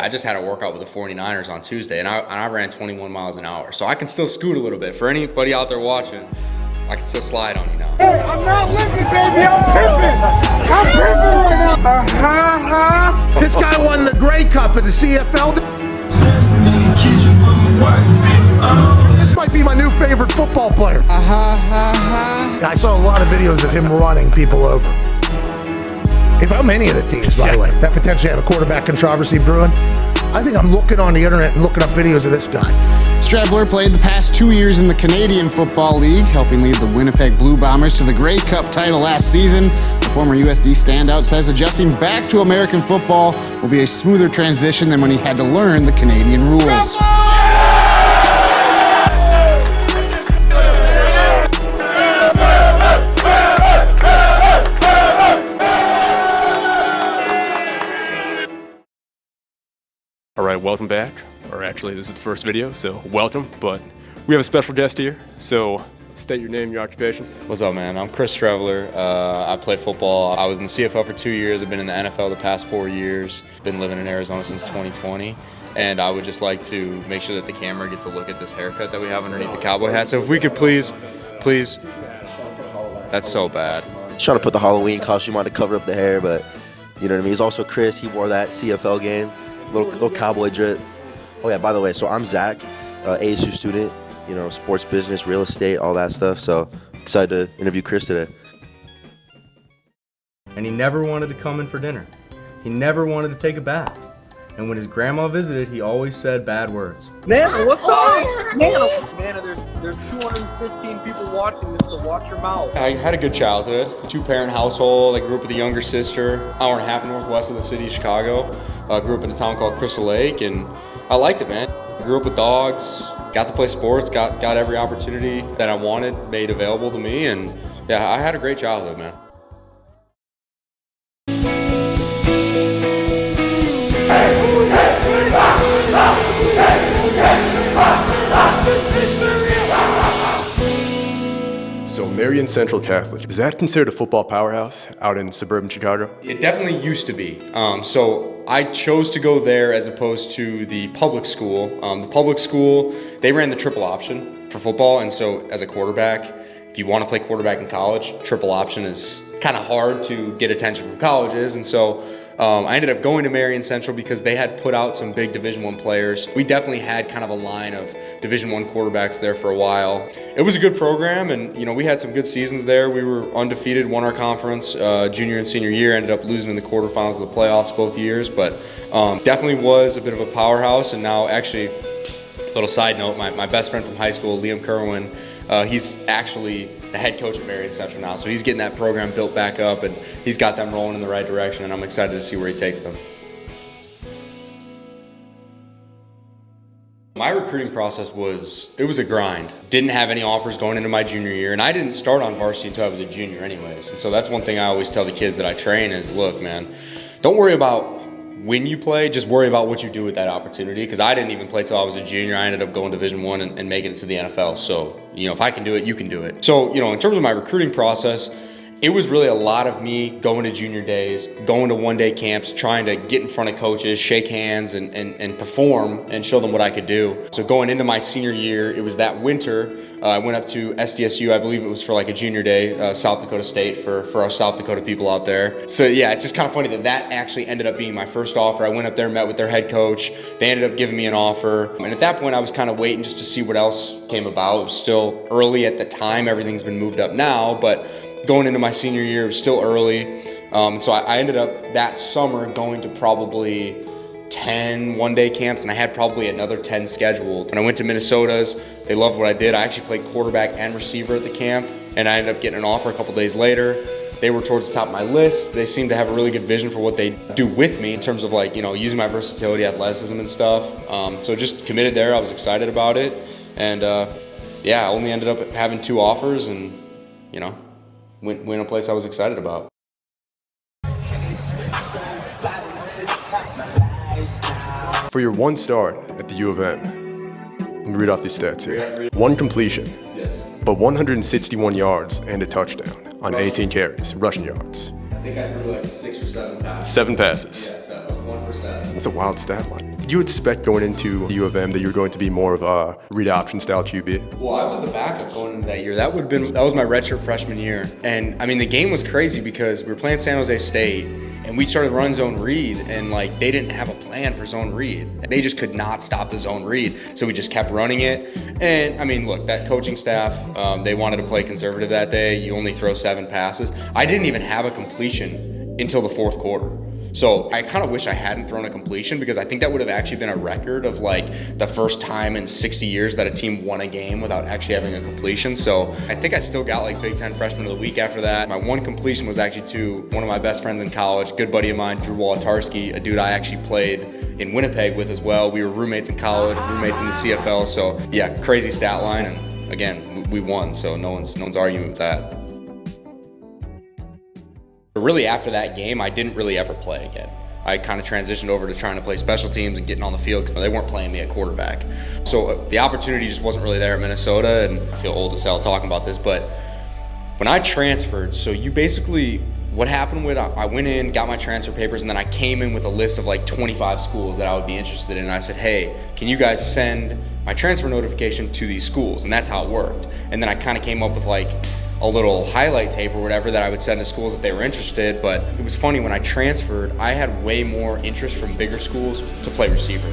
I just had a workout with the 49ers on Tuesday, and I ran 21 miles an hour. So I can still scoot a little bit. For anybody out there watching, I can still slide on you now. Hey, I'm not limping, baby. I'm pimping. I'm pimping right now. This guy won the Grey Cup at the CFL. This might be my new favorite football player. I saw a lot of videos of him running people over. If I'm any of the teams, by the way, that potentially have a quarterback controversy brewing, I think I'm looking on the internet and looking up videos of this guy. Streveler played the past 2 years in the Canadian Football League, helping lead the Winnipeg Blue Bombers to the Grey Cup title last season. The former USD standout says adjusting back to American football will be a smoother transition than when he had to learn the Canadian rules. All right, welcome back. Or actually, this is the first video, so welcome. But we have a special guest here, so state your name, your occupation. What's up, man? I'm Chris Streveler. I played football. I was in the CFL for 2 years. I've been in the NFL the past 4 years. Been living in Arizona since 2020. And I would just like to make sure that the camera gets a look at this haircut that we have underneath the cowboy hat. So if we could please, that's so bad. Trying to put the Halloween costume on to cover up the hair, but you know what I mean? He's also Chris. He wore that CFL game. Little cowboy drip. Oh yeah, by the way, so I'm Zach, ASU student, you know, sports business, real estate, all that stuff. So excited to interview Chris today. And he never wanted to come in for dinner. He never wanted to take a bath. And when his grandma visited, he always said bad words. Nana, what's up? Nana, there's 215 people watching this, so watch your mouth. I had a good childhood. Two-parent household. I grew up with a younger sister, hour and a half northwest of the city of Chicago. Grew up in a town called Crystal Lake, and I liked it, man. Grew up with dogs, got to play sports, got every opportunity that I wanted made available to me, and yeah, I had a great childhood, man. So Marion Central Catholic, is that considered a football powerhouse out in suburban Chicago? It definitely used to be. So I chose to go there as opposed to the public school. The public school, they ran the triple option for football, and so as a quarterback, if you want to play quarterback in college, triple option is kind of hard to get attention from colleges, and so I ended up going to Marion Central because they had put out some big Division I players. We definitely had kind of a line of Division I quarterbacks there for a while. It was a good program, and you know, we had some good seasons there. We were undefeated, won our conference junior and senior year, ended up losing in the quarterfinals of the playoffs both years, but definitely was a bit of a powerhouse. And now, actually, a little side note, my best friend from high school, Liam Kerwin, he's actually the head coach at Marion Central now, so he's getting that program built back up, and he's got them rolling in the right direction, and I'm excited to see where he takes them. My recruiting process was a grind. Didn't have any offers going into my junior year, and I didn't start on varsity until I was a junior anyways, and so that's one thing I always tell the kids that I train is, look, man, don't worry about when you play, just worry about what you do with that opportunity, because I didn't even play till I was a junior. I ended up going to Division I and making it to the NFL. So, you know, if I can do it, you can do it. So, you know, in terms of my recruiting process, it was really a lot of me going to junior days, going to one-day camps, trying to get in front of coaches, shake hands, and perform and show them what I could do. So going into my senior year, it was that winter, I went up to SDSU, I believe it was for like a junior day, South Dakota State for our South Dakota people out there. So yeah, it's just kind of funny that actually ended up being my first offer. I went up there, met with their head coach. They ended up giving me an offer. And at that point, I was kind of waiting just to see what else came about. It was still early at the time. Everything's been moved up now, but going into my senior year, it was still early. So I ended up that summer going to probably 10 one-day camps, and I had probably another 10 scheduled. When I went to Minnesota's, they loved what I did. I actually played quarterback and receiver at the camp, and I ended up getting an offer a couple days later. They were towards the top of my list. They seemed to have a really good vision for what they do with me in terms of, like, you know, using my versatility, athleticism, and stuff. So just committed there. I was excited about it, and yeah, I only ended up having 2 offers, and you know, went a place I was excited about. For your one start at the U of M, let me read off these stats here. 1 completion, Yes. but 161 yards and a touchdown on 18 carries, rushing yards. I think I threw like 6 or 7 passes. 7 passes. Yeah, so 1 for 7. That's a wild stat line. Did you expect going into U of M that you were going to be more of a read option style QB? Well, I was the backup going into that year. That was my redshirt freshman year. And I mean, the game was crazy because we were playing San Jose State and we started running zone read, and like they didn't have a plan for zone read. They just could not stop the zone read. So we just kept running it. And I mean, look, that coaching staff, they wanted to play conservative that day. You only throw 7 passes. I didn't even have a completion until the 4th quarter. So I kind of wish I hadn't thrown a completion, because I think that would have actually been a record of like the first time in 60 years that a team won a game without actually having a completion. So I think I still got like Big Ten Freshman of the Week after that. My one completion was actually to one of my best friends in college, good buddy of mine, Drew Wolotarski, a dude I actually played in Winnipeg with as well. We were roommates in college, roommates in the CFL. So yeah, crazy stat line. And again, we won. So no one's arguing with that. But really after that game, I didn't really ever play again. I kind of transitioned over to trying to play special teams and getting on the field because they weren't playing me at quarterback. So the opportunity just wasn't really there at Minnesota, and I feel old as hell talking about this, but when I transferred, so you basically, what happened with, I went in, got my transfer papers, and then I came in with a list of like 25 schools that I would be interested in. And I said, hey, can you guys send my transfer notification to these schools? And that's how it worked. And then I kind of came up with like a little highlight tape or whatever that I would send to schools if they were interested. But it was funny, when I transferred, I had way more interest from bigger schools to play receiver.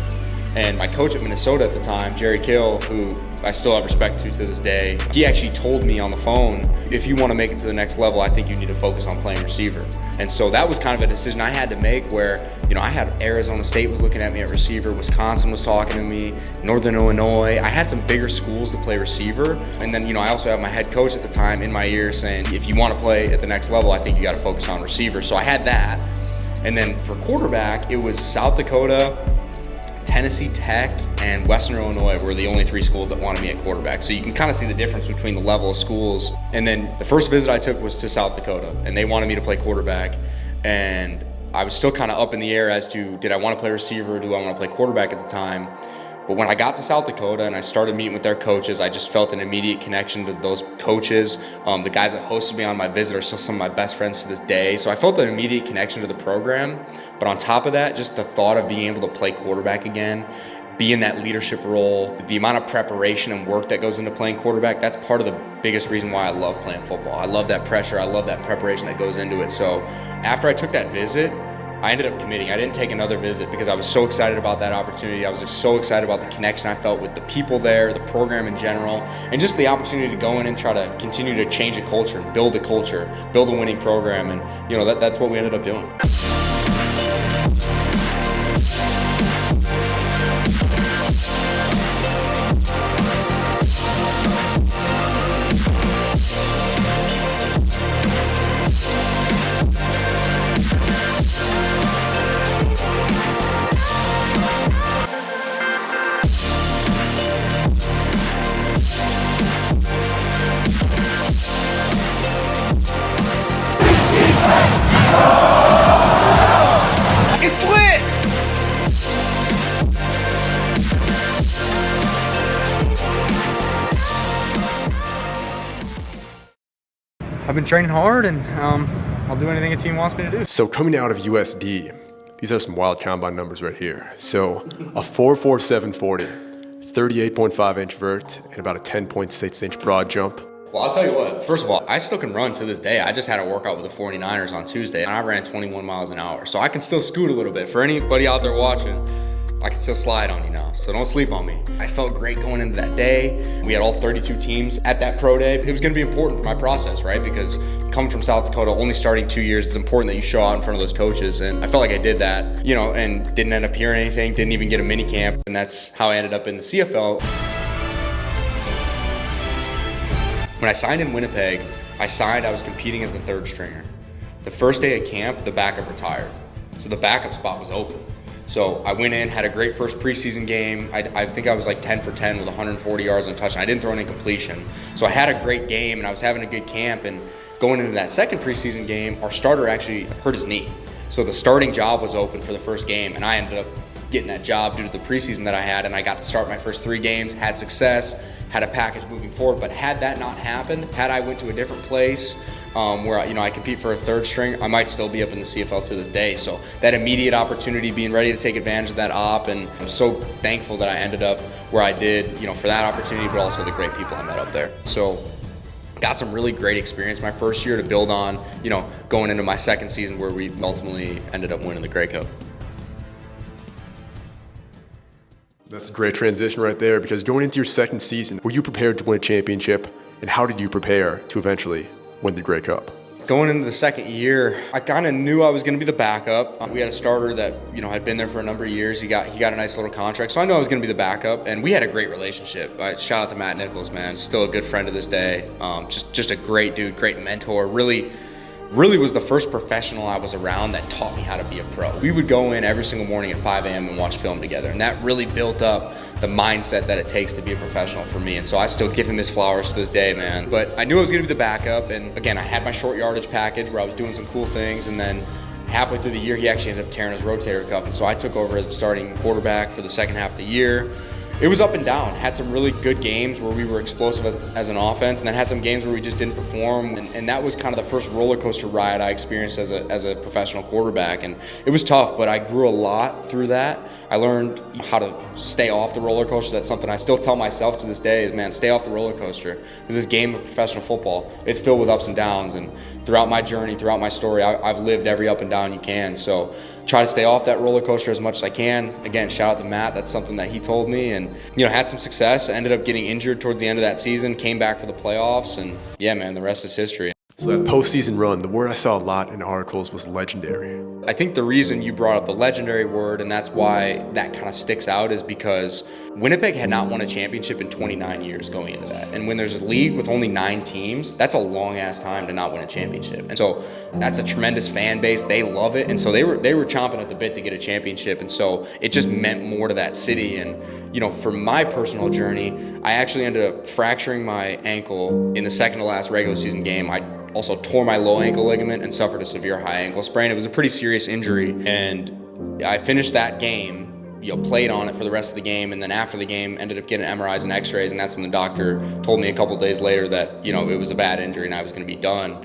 And my coach at Minnesota at the time, Jerry Kill, who I still have respect to this day, he actually told me on the phone, if you want to make it to the next level, I think you need to focus on playing receiver. And so that was kind of a decision I had to make where, you know, I had Arizona State was looking at me at receiver, Wisconsin was talking to me, Northern Illinois. I had some bigger schools to play receiver. And then, you know, I also have my head coach at the time in my ear saying, if you want to play at the next level, I think you got to focus on receiver. So I had that. And then for quarterback, it was South Dakota, Tennessee Tech, and Western Illinois were the only 3 schools that wanted me at quarterback. So you can kind of see the difference between the level of schools. And then the first visit I took was to South Dakota, and they wanted me to play quarterback. And I was still kind of up in the air as to, did I want to play receiver or do I want to play quarterback at the time? But when I got to South Dakota and I started meeting with their coaches, I just felt an immediate connection to those coaches. The guys that hosted me on my visit are still some of my best friends to this day. So I felt an immediate connection to the program. But on top of that, just the thought of being able to play quarterback again, be in that leadership role, the amount of preparation and work that goes into playing quarterback, that's part of the biggest reason why I love playing football. I love that pressure. I love that preparation that goes into it. So after I took that visit, I ended up committing. I didn't take another visit because I was so excited about that opportunity. I was just so excited about the connection I felt with the people there, the program in general, and just the opportunity to go in and try to continue to change a culture, build a winning program. And you know, that's what we ended up doing. It's lit! I've been training hard, and I'll do anything a team wants me to do. So coming out of USD, these are some wild combine numbers right here. So a 4.47 40, 38.5 inch vert, and about a 10.6 inch broad jump. Well, I'll tell you what, first of all, I still can run to this day. I just had a workout with the 49ers on Tuesday, and I ran 21 miles an hour. So I can still scoot a little bit. For anybody out there watching, I can still slide on you now, so don't sleep on me. I felt great going into that day. We had all 32 teams at that pro day. It was gonna be important for my process, right? Because coming from South Dakota, only starting 2 years, it's important that you show out in front of those coaches. And I felt like I did that, you know, and didn't end up hearing anything, didn't even get a mini camp. And that's how I ended up in the CFL. When I signed in Winnipeg, I was competing as the 3rd stringer. The first day at camp, the backup retired. So the backup spot was open. So I went in, had a great first preseason game. I think I was like 10 for 10 with 140 yards and a touchdown. I didn't throw any completion. So I had a great game and I was having a good camp. And going into that second preseason game, our starter actually hurt his knee. So the starting job was open for the first game, and I ended up getting that job due to the preseason that I had, and I got to start my first 3 games, had success, had a package moving forward. But had that not happened, had I went to a different place, where I compete for a third string, I might still be up in the CFL to this day. So that immediate opportunity, being ready to take advantage of that op, and I'm so thankful that I ended up where I did, for that opportunity, but also the great people I met up there. So got some really great experience my first year to build on, going into my second season where we ultimately ended up winning the Grey Cup. That's a great transition right there, because going into your second season, were you prepared to win a championship, and how did you prepare to eventually win the Grey Cup? Going into the second year, I kind of knew I was going to be the backup. We had a starter that had been there for a number of years. He got a nice little contract, so I knew I was going to be the backup. And we had a great relationship. Shout out to Matt Nichols, man, still a good friend to this day. Just a great dude, great mentor. Really was the first professional I was around that taught me how to be a pro. We would go in every single morning at 5 a.m. and watch film together, and that really built up the mindset that it takes to be a professional for me. And so I still give him his flowers to this day, man. But I knew I was gonna be the backup, and again, I had my short yardage package where I was doing some cool things, and then halfway through the year, he actually ended up tearing his rotator cuff, and so I took over as the starting quarterback for the second half of the year. It was up and down. Had some really good games where we were explosive as an offense, and then had some games where we just didn't perform. And that was kind of the first roller coaster ride I experienced as a professional quarterback. And it was tough, but I grew a lot through that. I learned how to stay off the roller coaster. That's something I still tell myself to this day is, man, stay off the roller coaster. Because this game of professional football, it's filled with ups and downs. And throughout my journey, throughout my story, I've lived every up and down you can. So try to stay off that roller coaster as much as I can. Again, shout out to Matt. That's something that he told me, and had some success. I ended up getting injured towards the end of that season, came back for the playoffs, and yeah, man, the rest is history. So that postseason run, the word I saw a lot in articles was legendary. I think the reason you brought up the legendary word, and that's why that kind of sticks out, is because Winnipeg had not won a championship in 29 years going into that. And when there's a league with only 9 teams, that's a long ass time to not win a championship. And so that's a tremendous fan base. They love it. And so they were chomping at the bit to get a championship. And so it just meant more to that city. And, for my personal journey, I actually ended up fracturing my ankle in the second to last regular season game. I also tore my low ankle ligament and suffered a severe high ankle sprain. It was a pretty serious injury, and I finished that game, played on it for the rest of the game, and then after the game ended up getting MRIs and x-rays, and that's when the doctor told me a couple days later that it was a bad injury and I was going to be done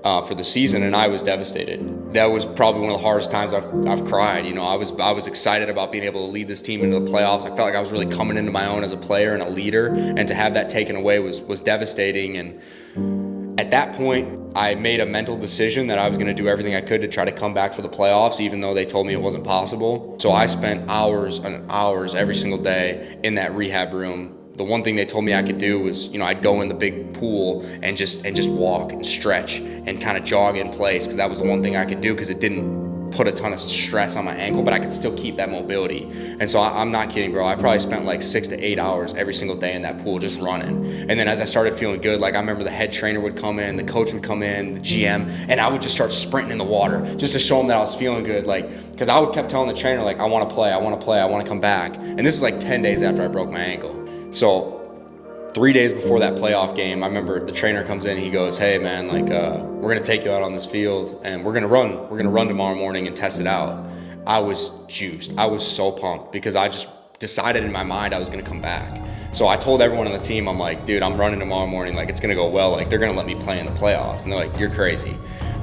for the season, and I was devastated. That was probably one of the hardest times I've cried. I was excited about being able to lead this team into the playoffs. I felt like I was really coming into my own as a player and a leader, and to have that taken away was devastating. And at that point, I made a mental decision that I was going to do everything I could to try to come back for the playoffs, even though they told me it wasn't possible. So I spent hours and hours every single day in that rehab room. The one thing they told me I could do was, I'd go in the big pool and just walk and stretch and kind of jog in place, because that was the one thing I could do, because it didn't put a ton of stress on my ankle, but I could still keep that mobility. And so I'm not kidding, bro. I probably spent like 6 to 8 hours every single day in that pool just running. And then as I started feeling good, I remember the head trainer would come in, the coach would come in, the GM, and I would just start sprinting in the water just to show them that I was feeling good. Because I would kept telling the trainer, I want to play, I want to play, I want to come back. And this is 10 days after I broke my ankle. So 3 days before that playoff game, I remember the trainer comes in, he goes, hey man, we're gonna take you out on this field and we're gonna run tomorrow morning and test it out. I was juiced. I was so pumped, because I just decided in my mind I was gonna come back. So I told everyone on the team, I'm like, dude, I'm running tomorrow morning, it's gonna go well, they're gonna let me play in the playoffs. And they're like, you're crazy.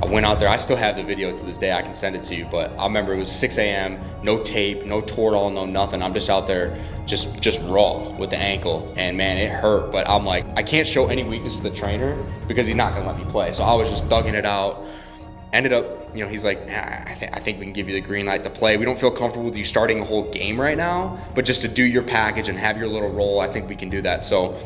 I went out there, I still have the video to this day, I can send it to you, but I remember it was 6 a.m., no tape, no Toradol, no nothing. I'm just out there just raw with the ankle, and man, it hurt, but I'm like, I can't show any weakness to the trainer because he's not gonna let me play. So I was just thugging it out. Ended up, he's like, nah, I think we can give you the green light to play. We don't feel comfortable with you starting a whole game right now, but just to do your package and have your little role, I think we can do that. So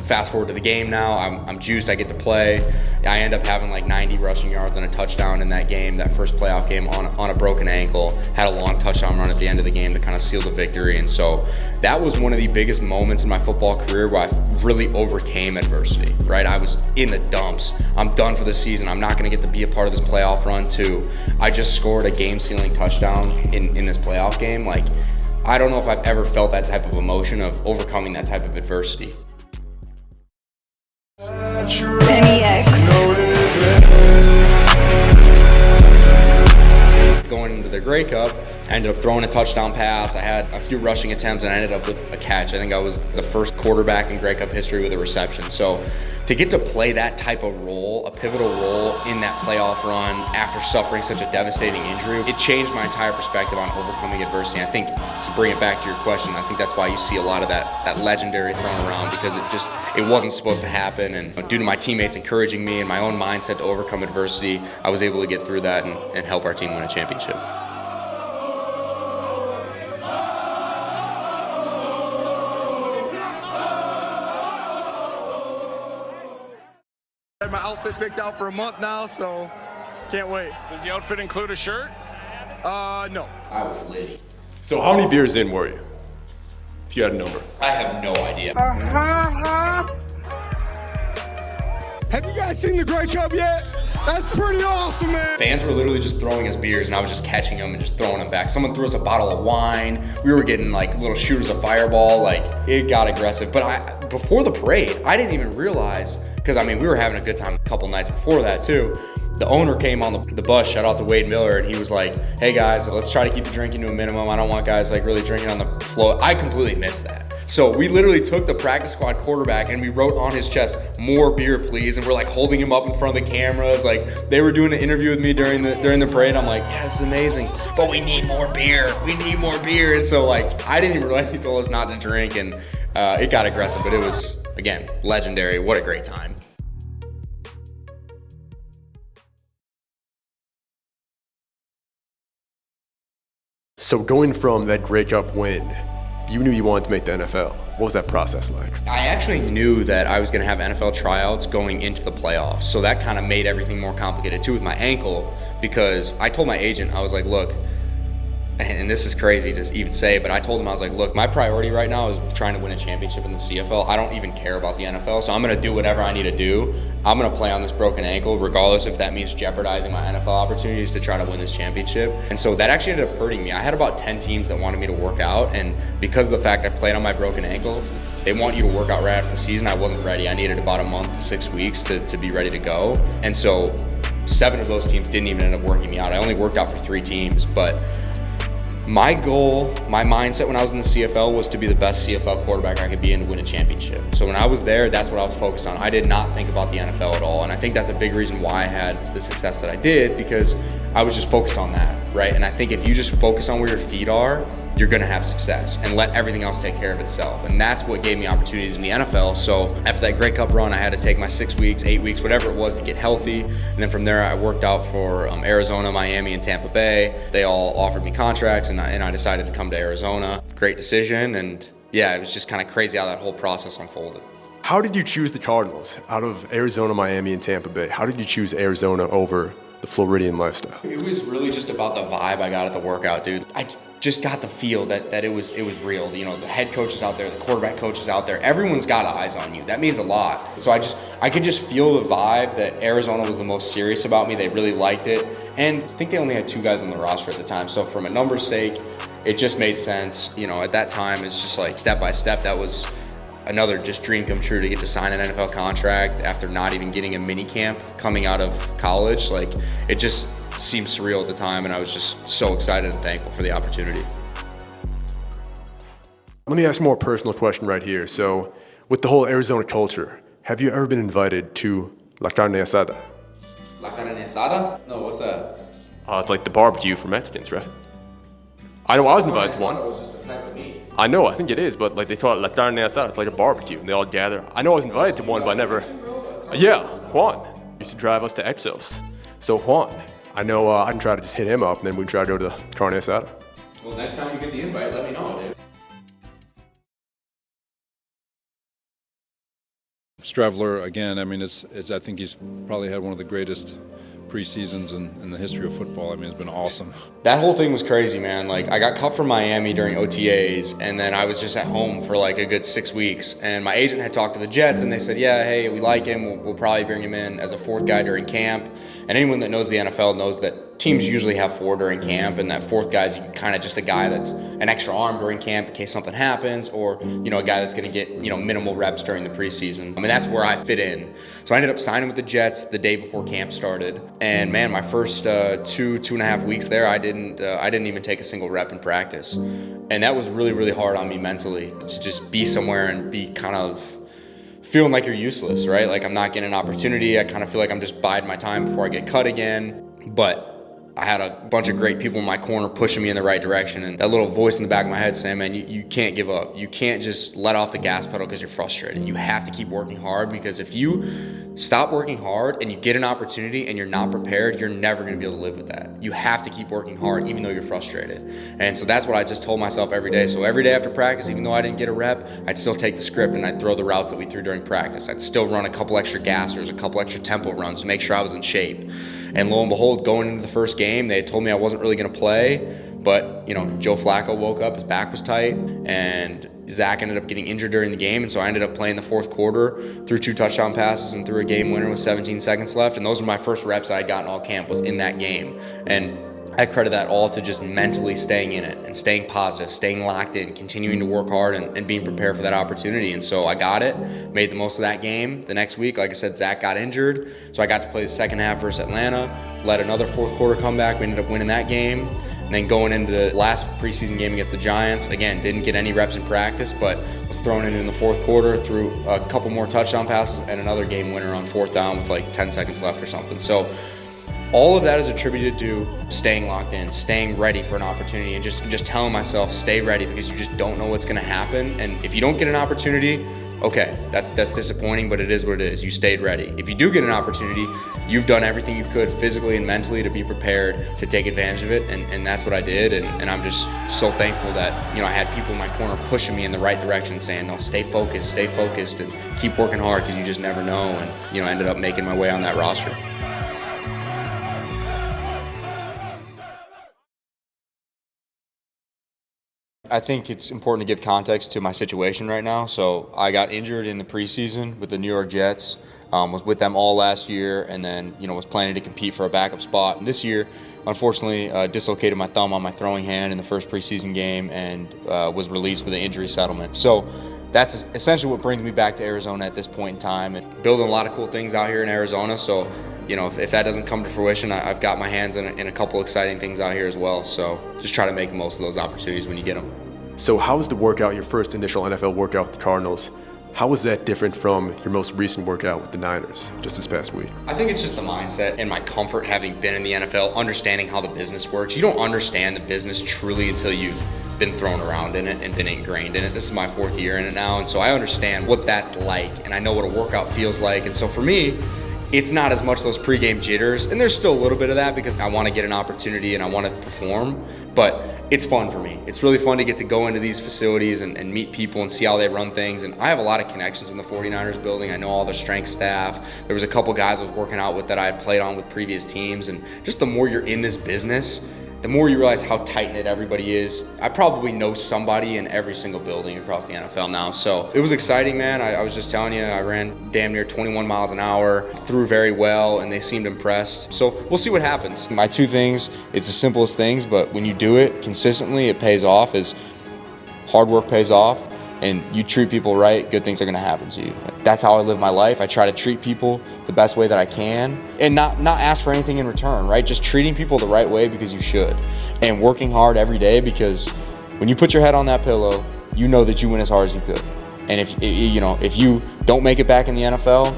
fast forward to the game now, I'm juiced, I get to play. I end up having 90 rushing yards and a touchdown in that game, that first playoff game on a broken ankle. Had a long touchdown run at the end of the game to kind of seal the victory. And so that was one of the biggest moments in my football career where I really overcame adversity, right? I was in the dumps. I'm done for the season. I'm not gonna get to be a part of this playoff run too. I just scored a game-sealing touchdown in this playoff game. I don't know if I've ever felt that type of emotion of overcoming that type of adversity. Penny X. Going into the the Grey Cup. I ended up throwing a touchdown pass. I had a few rushing attempts, and I ended up with a catch. I think I was the first quarterback in Grey Cup history with a reception. So to get to play that type of role, a pivotal role in that playoff run after suffering such a devastating injury, it changed my entire perspective on overcoming adversity. I think, to bring it back to your question, I think that's why you see a lot of that legendary thrown around, because it wasn't supposed to happen. And due to my teammates encouraging me and my own mindset to overcome adversity, I was able to get through that and help our team win a championship. I had my outfit picked out for a month now, so can't wait. Does the outfit include a shirt? No. I was lit. So how many beers in were you? If you had a number. I have no idea. Have you guys seen the Grey Cup yet? That's pretty awesome, man. Fans were literally just throwing us beers, and I was just catching them and just throwing them back. Someone threw us a bottle of wine. We were getting like little shooters of Fireball. Like, it got aggressive. But before the parade, I didn't even realize, because I mean, we were having a good time a couple nights before that too. The owner came on the bus, shout out to Wade Miller, and he was like, hey guys, let's try to keep the drinking to a minimum. I don't want guys like really drinking on the floor. I completely missed that. So we literally took the practice squad quarterback and we wrote on his chest, more beer please, and we're like holding him up in front of the cameras. Like, they were doing an interview with me during the parade. I'm like, yeah, this is amazing, but we need more beer. We need more beer. And so like, I didn't even realize he told us not to drink, and it got aggressive, but it was, again, legendary. What a great time. So going from that Grey Cup win, you knew you wanted to make the NFL. What was that process like? I actually knew that I was going to have NFL tryouts going into the playoffs. So that kind of made everything more complicated too with my ankle, because I told my agent, I was like, look, and this is crazy to even say, but I told him, I was like, look, my priority right now is trying to win a championship in the CFL. I don't even care about the NFL, so I'm going to do whatever I need to do. I'm going to play on this broken ankle, regardless if that means jeopardizing my NFL opportunities to try to win this championship. And so that actually ended up hurting me. I had about 10 teams that wanted me to work out, and because of the fact I played on my broken ankle, they want you to work out right after the season. I wasn't ready. I needed about a month to 6 weeks to be ready to go. And so 7 of those teams didn't even end up working me out. I only worked out for 3 teams, but my goal, my mindset when I was in the CFL was to be the best CFL quarterback I could be and to win a championship. So when I was there, that's what I was focused on. I did not think about the NFL at all. And I think that's a big reason why I had the success that I did, because I was just focused on that, right? And I think if you just focus on where your feet are, you're gonna have success, and let everything else take care of itself. And that's what gave me opportunities in the NFL. So after that Grey Cup run, I had to take my 6 weeks, 8 weeks, whatever it was to get healthy. And then from there, I worked out for Arizona, Miami, and Tampa Bay. They all offered me contracts, and I decided to come to Arizona. Great decision, and yeah, it was just kind of crazy how that whole process unfolded. How did you choose the Cardinals out of Arizona, Miami, and Tampa Bay? How did you choose Arizona over the Floridian lifestyle? It was really just about the vibe I got at the workout, dude. I just got the feel that it was real. You know, the head coach is out there, the quarterback coach is out there. Everyone's got eyes on you. That means a lot. So I could just feel the vibe that Arizona was the most serious about me. They really liked it. And I think they only had 2 guys on the roster at the time. So from a numbers sake, it just made sense. You know, at that time, it's just like step by step. That was another just dream come true to get to sign an NFL contract after not even getting a mini camp coming out of college. Like, it just seemed surreal at the time, and I was just so excited and thankful for the opportunity. Let me ask a more personal question right here. So with the whole Arizona culture, have you ever been invited to La Carne Asada? La Carne Asada? No, what's that? It's like the barbecue for Mexicans, right? I know I was invited to one. Was just a type of meat. I know, I think it is, but like they call it La Carne Asada. It's like a barbecue, and they all gather. I know I was invited to one, but I never. Yeah, Juan used to drive us to Exos. So Juan, I know I can try to just hit him up, and then we can try to go to the Carne Asada. Well, next time you get the invite, let me know, dude. Streveler, again, I mean, I think he's probably had one of the greatest preseasons in the history of football. I mean, it's been awesome. That whole thing was crazy, man. Like, I got cut from Miami during OTAs, and then I was just at home for like a good 6 weeks. And my agent had talked to the Jets, and they said, yeah, hey, we like him. We'll probably bring him in as a 4th guy during camp. And anyone that knows the NFL knows that teams usually have 4 during camp, and that 4th guy is kind of just a guy that's an extra arm during camp in case something happens, or a guy that's going to get minimal reps during the preseason. I mean, that's where I fit in. So I ended up signing with the Jets the day before camp started, and man, my first 2.5 weeks there, I didn't even take a single rep in practice, and that was really, really hard on me mentally to just be somewhere and be kind of feeling like you're useless, right? Like I'm not getting an opportunity. I kind of feel like I'm just biding my time before I get cut again. But I had a bunch of great people in my corner pushing me in the right direction, and that little voice in the back of my head saying, man, you can't give up. You can't just let off the gas pedal because you're frustrated. You have to keep working hard, because if you stop working hard and you get an opportunity and you're not prepared, you're never going to be able to live with that. You have to keep working hard even though you're frustrated. And so that's what I just told myself every day. So every day after practice, even though I didn't get a rep, I'd still take the script and I'd throw the routes that we threw during practice. I'd still run a couple extra gassers, a couple extra tempo runs to make sure I was in shape. And lo and behold, going into the first game, they had told me I wasn't really going to play, but Joe Flacco woke up, his back was tight, and Zach ended up getting injured during the game, and so I ended up playing the 4th quarter, threw 2 touchdown passes and threw a game winner with 17 seconds left, and those were my first reps I had gotten all camp, was in that game. And I credit that all to just mentally staying in it and staying positive, staying locked in, continuing to work hard and being prepared for that opportunity. And so I got it, made the most of that game. The next week, like I said, Zach got injured, so I got to play the second half versus Atlanta, led another 4th quarter comeback. We ended up winning that game. And then going into the last preseason game against the Giants, again, didn't get any reps in practice, but was thrown in the 4th quarter, threw a couple more touchdown passes and another game winner on 4th down with like 10 seconds left or something. So all of that is attributed to staying locked in, staying ready for an opportunity, and just telling myself, stay ready, because you just don't know what's going to happen. And if you don't get an opportunity, okay, that's disappointing, but it is what it is. You stayed ready. If you do get an opportunity, you've done everything you could physically and mentally to be prepared to take advantage of it, and that's what I did. And I'm just so thankful that I had people in my corner pushing me in the right direction, saying, no, stay focused, and keep working hard, because you just never know. And ended up making my way on that roster. I think it's important to give context to my situation right now. So I got injured in the preseason with the New York Jets, was with them all last year, and then was planning to compete for a backup spot. This year, unfortunately, dislocated my thumb on my throwing hand in the first preseason game and was released with an injury settlement. So that's essentially what brings me back to Arizona at this point in time, and building a lot of cool things out here in Arizona. So if that doesn't come to fruition, I've got my hands in a couple exciting things out here as well. So just try to make the most of those opportunities when you get them. So how was the workout, your first initial NFL workout with the Cardinals? How was that different from your most recent workout with the Niners just this past week? I think it's just the mindset and my comfort having been in the NFL, understanding how the business works. You don't understand the business truly until you've been thrown around in it and been ingrained in it. This is my 4th year in it now, and so I understand what that's like, and I know what a workout feels like. And so for me, it's not as much those pregame jitters, and there's still a little bit of that because I want to get an opportunity and I want to perform, but it's fun for me. It's really fun to get to go into these facilities and meet people and see how they run things. And I have a lot of connections in the 49ers building. I know all the strength staff. There was a couple guys I was working out with that I had played on with previous teams. And just the more you're in this business, the more you realize how tight-knit everybody is. I probably know somebody in every single building across the NFL now. So it was exciting, man. I was just telling you, I ran damn near 21 miles an hour, threw very well, and they seemed impressed. So we'll see what happens. My 2 things, it's the simplest things, but when you do it consistently, it pays off. Is hard work pays off, and you treat people right, good things are gonna happen to you. That's how I live my life. I try to treat people the best way that I can and not ask for anything in return, right? Just treating people the right way because you should, and working hard every day, because when you put your head on that pillow, you know that you went as hard as you could. And if you don't make it back in the NFL,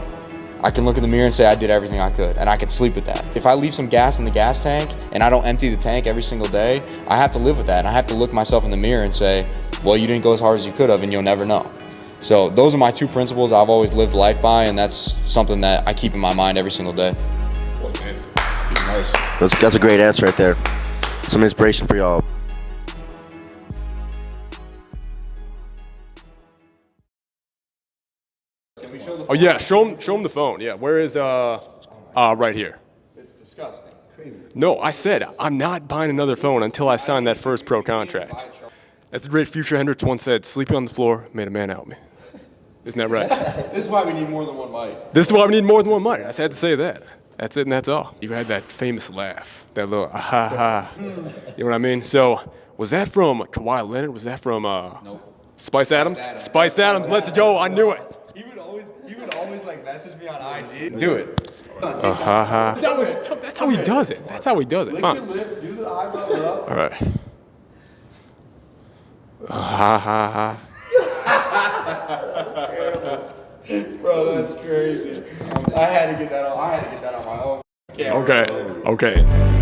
I can look in the mirror and say I did everything I could, and I could sleep with that. If I leave some gas in the gas tank and I don't empty the tank every single day, I have to live with that. And I have to look myself in the mirror and say, well, you didn't go as hard as you could have, and you'll never know. So those are my 2 principles I've always lived life by, and that's something that I keep in my mind every single day. Nice. That's a great answer right there. Some inspiration for y'all. Oh yeah, show him the phone. Yeah, where is right here. It's disgusting. No, I said I'm not buying another phone until I sign that first pro contract. As the great Future Hendricks once said, sleeping on the floor made a man out of me. Isn't that right? This is why we need more than one mic. This is why we need more than one mic. I just had to say that. That's it and that's all. You had that famous laugh, that little ha ha. You know what I mean? So, was that from Kawhi Leonard? Was that from Spice Adams? Spice Adams, let's go. I knew it. He would always like message me on IG. Do it. Ha ha. That's how he does it. That's how he does it. Lick Fine. your lips, do the eyebrows up. All right. Ha ha ha. Bro, that's crazy. I had to get that on my own camera. Okay.